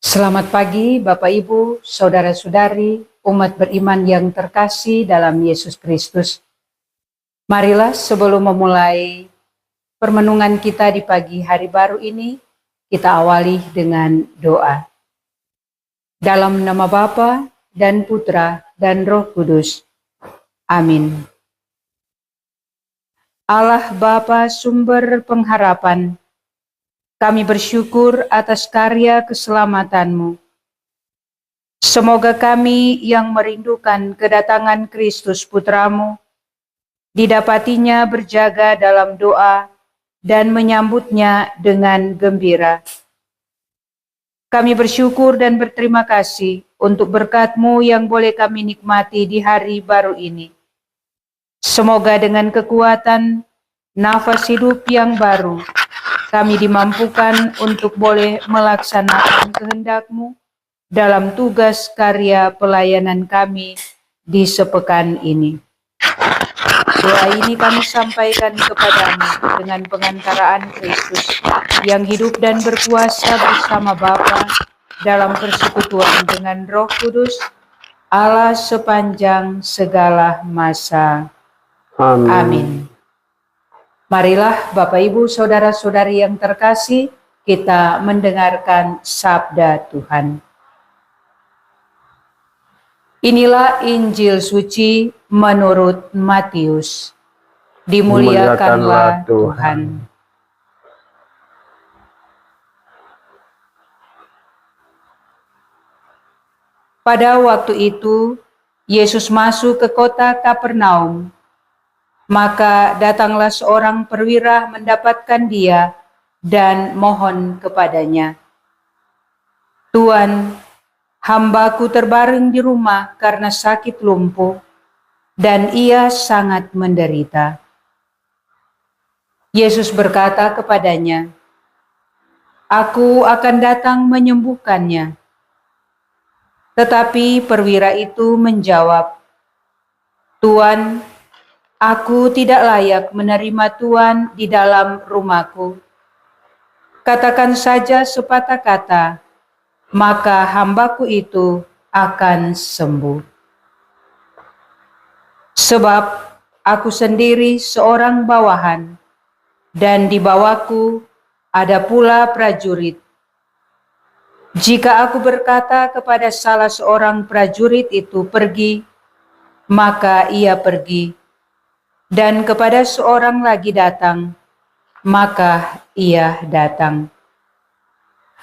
Selamat pagi Bapak Ibu, Saudara-saudari, umat beriman yang terkasih dalam Yesus Kristus. Marilah sebelum memulai permenungan kita di pagi hari baru ini, kita awali dengan doa. Dalam nama Bapa dan Putra dan Roh Kudus. Amin. Allah Bapa sumber pengharapan, kami bersyukur atas karya keselamatan-Mu. Semoga kami yang merindukan kedatangan Kristus Putra-Mu, didapatinya berjaga dalam doa dan menyambutnya dengan gembira. Kami bersyukur dan berterima kasih untuk berkat-Mu yang boleh kami nikmati di hari baru ini. Semoga dengan kekuatan nafas hidup yang baru, kami dimampukan untuk boleh melaksanakan kehendak-Mu dalam tugas karya pelayanan kami di sepekan ini. Doa ini kami sampaikan kepadamu dengan pengantaraan Kristus yang hidup dan berkuasa bersama Bapa dalam persekutuan dengan Roh Kudus, Allah sepanjang segala masa. Amin. Marilah Bapak Ibu Saudara-saudari yang terkasih, kita mendengarkan sabda Tuhan. Inilah Injil suci menurut Matius. Dimuliakanlah Tuhan. Pada waktu itu, Yesus masuk ke kota Kapernaum. Maka datanglah seorang perwira mendapatkan dia dan mohon kepadanya, "Tuan, hambaku terbaring di rumah karena sakit lumpuh, dan ia sangat menderita." Yesus berkata kepadanya, "Aku akan datang menyembuhkannya." Tetapi perwira itu menjawab, "Tuan, aku tidak layak menerima Tuan di dalam rumahku. Katakan saja sepatah kata, maka hambaku itu akan sembuh. Sebab aku sendiri seorang bawahan, dan di bawahku ada pula prajurit. Jika aku berkata kepada salah seorang prajurit itu pergi, maka ia pergi, dan kepada seorang lagi datang, maka ia datang.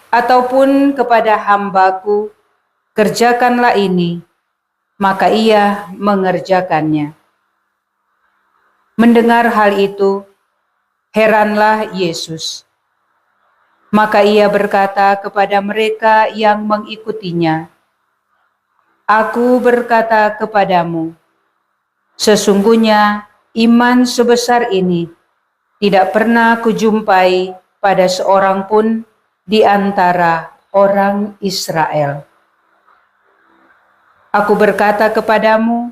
Ataupun kepada hambaku, kerjakanlah ini, maka ia mengerjakannya." Mendengar hal itu, heranlah Yesus. Maka ia berkata kepada mereka yang mengikutinya, "Aku berkata kepadamu, sesungguhnya iman sebesar ini tidak pernah kujumpai pada seorang pun di antara orang Israel. Aku berkata kepadamu,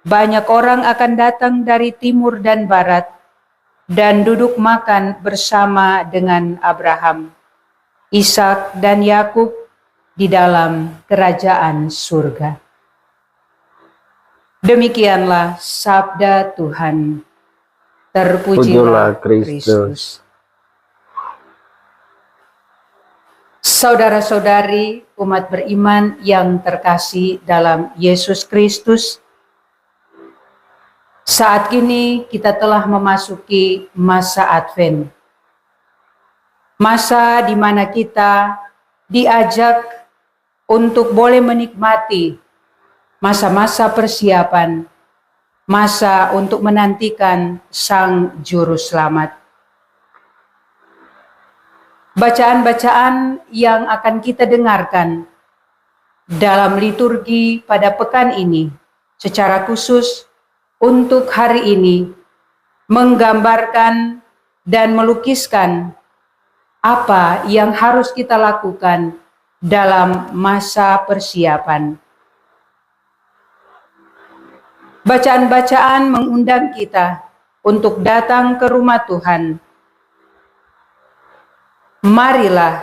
banyak orang akan datang dari timur dan barat dan duduk makan bersama dengan Abraham, Ishak dan Yakub di dalam kerajaan surga." Demikianlah sabda Tuhan. Terpujilah Kristus. Saudara-saudari umat beriman yang terkasih dalam Yesus Kristus, saat ini kita telah memasuki masa Advent. Masa di mana kita diajak untuk boleh menikmati masa-masa persiapan, masa untuk menantikan Sang Juru Selamat. Bacaan-bacaan yang akan kita dengarkan dalam liturgi pada pekan ini, secara khusus untuk hari ini, menggambarkan dan melukiskan apa yang harus kita lakukan dalam masa persiapan. Bacaan-bacaan mengundang kita untuk datang ke rumah Tuhan. Marilah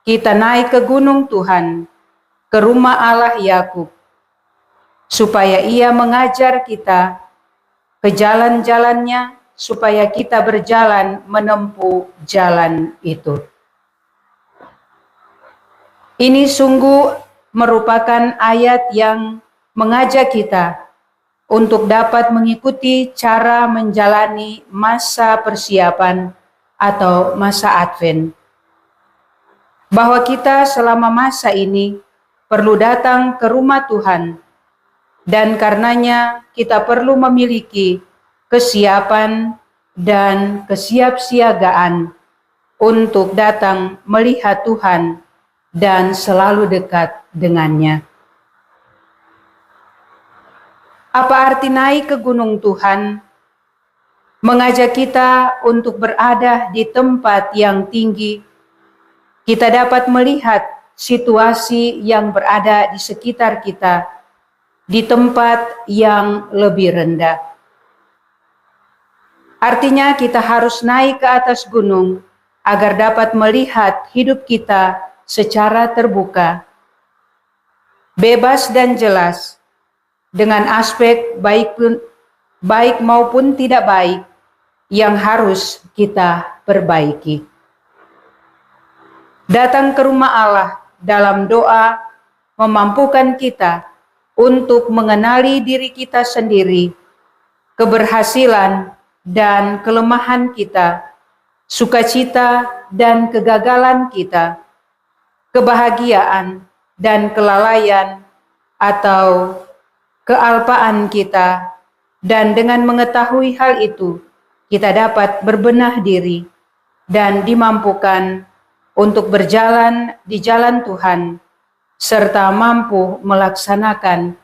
kita naik ke gunung Tuhan, ke rumah Allah Yakub, supaya Ia mengajar kita ke jalan-jalannya, supaya kita berjalan menempuh jalan itu. Ini sungguh merupakan ayat yang mengajak kita untuk dapat mengikuti cara menjalani masa persiapan atau masa Advent. Bahwa kita selama masa ini perlu datang ke rumah Tuhan, dan karenanya kita perlu memiliki kesiapan dan kesiapsiagaan untuk datang melihat Tuhan dan selalu dekat dengannya. Apa arti naik ke gunung Tuhan? Mengajak kita untuk berada di tempat yang tinggi. Kita dapat melihat situasi yang berada di sekitar kita di tempat yang lebih rendah. Artinya kita harus naik ke atas gunung agar dapat melihat hidup kita secara terbuka, bebas dan jelas, dengan aspek baik maupun tidak baik yang harus kita perbaiki. Datang ke rumah Allah dalam doa memampukan kita untuk mengenali diri kita sendiri, keberhasilan dan kelemahan kita, sukacita dan kegagalan kita, kebahagiaan dan kelalaian atau kealpaan kita, dan dengan mengetahui hal itu, kita dapat berbenah diri dan dimampukan untuk berjalan di jalan Tuhan, serta mampu melaksanakan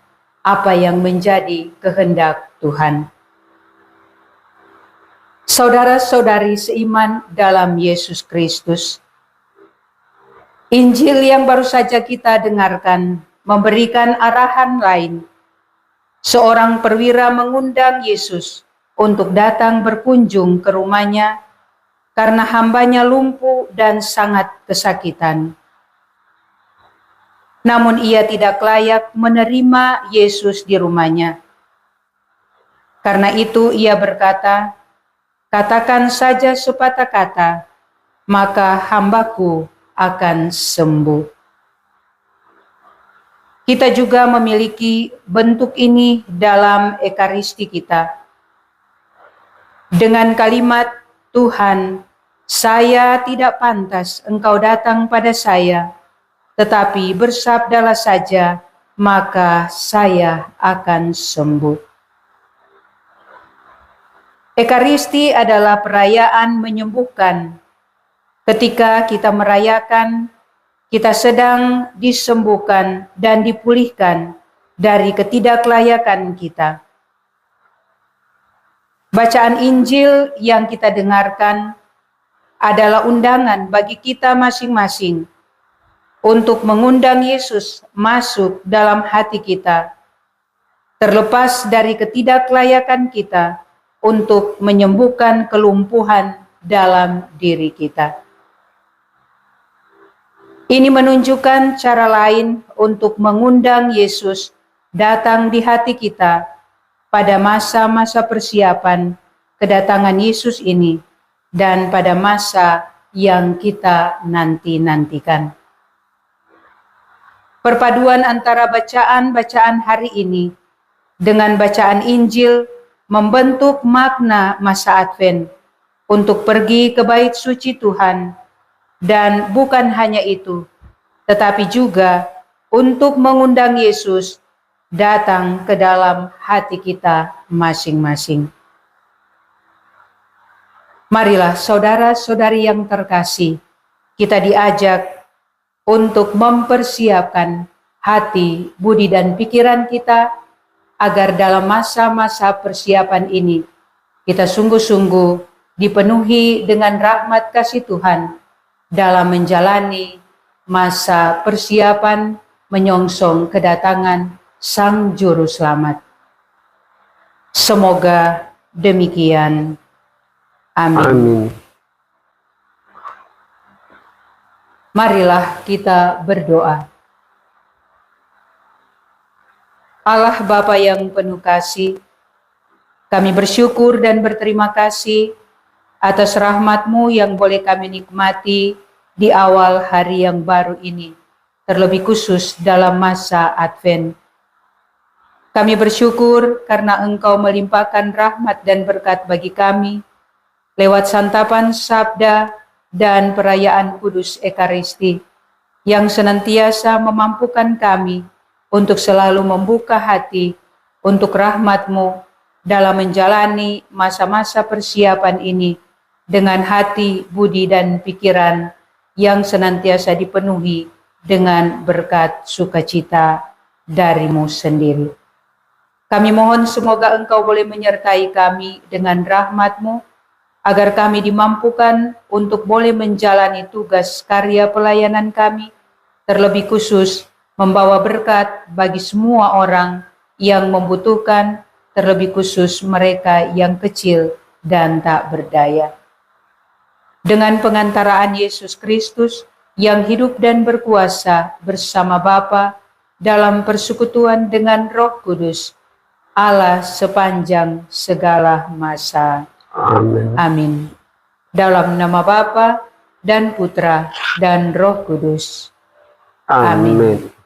apa yang menjadi kehendak Tuhan. Saudara-saudari seiman dalam Yesus Kristus, Injil yang baru saja kita dengarkan memberikan arahan lain. Seorang perwira mengundang Yesus untuk datang berkunjung ke rumahnya karena hambanya lumpuh dan sangat kesakitan. Namun ia tidak layak menerima Yesus di rumahnya. Karena itu ia berkata, "Katakan saja sepatah kata, maka hambaku akan sembuh." Kita juga memiliki bentuk ini dalam Ekaristi kita. Dengan kalimat, "Tuhan, saya tidak pantas Engkau datang pada saya, tetapi bersabdalah saja, maka saya akan sembuh." Ekaristi adalah perayaan menyembuhkan. Ketika kita merayakan, kita sedang disembuhkan dan dipulihkan dari ketidaklayakan kita. Bacaan Injil yang kita dengarkan adalah undangan bagi kita masing-masing untuk mengundang Yesus masuk dalam hati kita, terlepas dari ketidaklayakan kita, untuk menyembuhkan kelumpuhan dalam diri kita. Ini menunjukkan cara lain untuk mengundang Yesus datang di hati kita pada masa-masa persiapan kedatangan Yesus ini dan pada masa yang kita nanti-nantikan. Perpaduan antara bacaan-bacaan hari ini dengan bacaan Injil membentuk makna masa Advent untuk pergi ke bait suci Tuhan, dan bukan hanya itu, tetapi juga untuk mengundang Yesus datang ke dalam hati kita masing-masing. Marilah saudara-saudari yang terkasih, kita diajak untuk mempersiapkan hati, budi, dan pikiran kita agar dalam masa-masa persiapan ini kita sungguh-sungguh dipenuhi dengan rahmat kasih Tuhan dalam menjalani masa persiapan menyongsong kedatangan Sang Juru Selamat. Semoga demikian. Amin. Amin. Marilah kita berdoa. Allah Bapa yang penuh kasih, kami bersyukur dan berterima kasih atas rahmat-Mu yang boleh kami nikmati di awal hari yang baru ini, terlebih khusus dalam masa Advent. Kami bersyukur karena Engkau melimpahkan rahmat dan berkat bagi kami lewat santapan sabda dan perayaan kudus Ekaristi yang senantiasa memampukan kami untuk selalu membuka hati untuk rahmat-Mu dalam menjalani masa-masa persiapan ini dengan hati, budi, dan pikiran yang senantiasa dipenuhi dengan berkat sukacita dari-Mu sendiri. Kami mohon semoga Engkau boleh menyertai kami dengan rahmat-Mu, agar kami dimampukan untuk boleh menjalani tugas karya pelayanan kami, terlebih khusus membawa berkat bagi semua orang yang membutuhkan, terlebih khusus mereka yang kecil dan tak berdaya. Dengan pengantaraan Yesus Kristus yang hidup dan berkuasa bersama Bapa dalam persekutuan dengan Roh Kudus, Allah sepanjang segala masa. Amin. Amin. Dalam nama Bapa dan Putra dan Roh Kudus. Amin. Amin.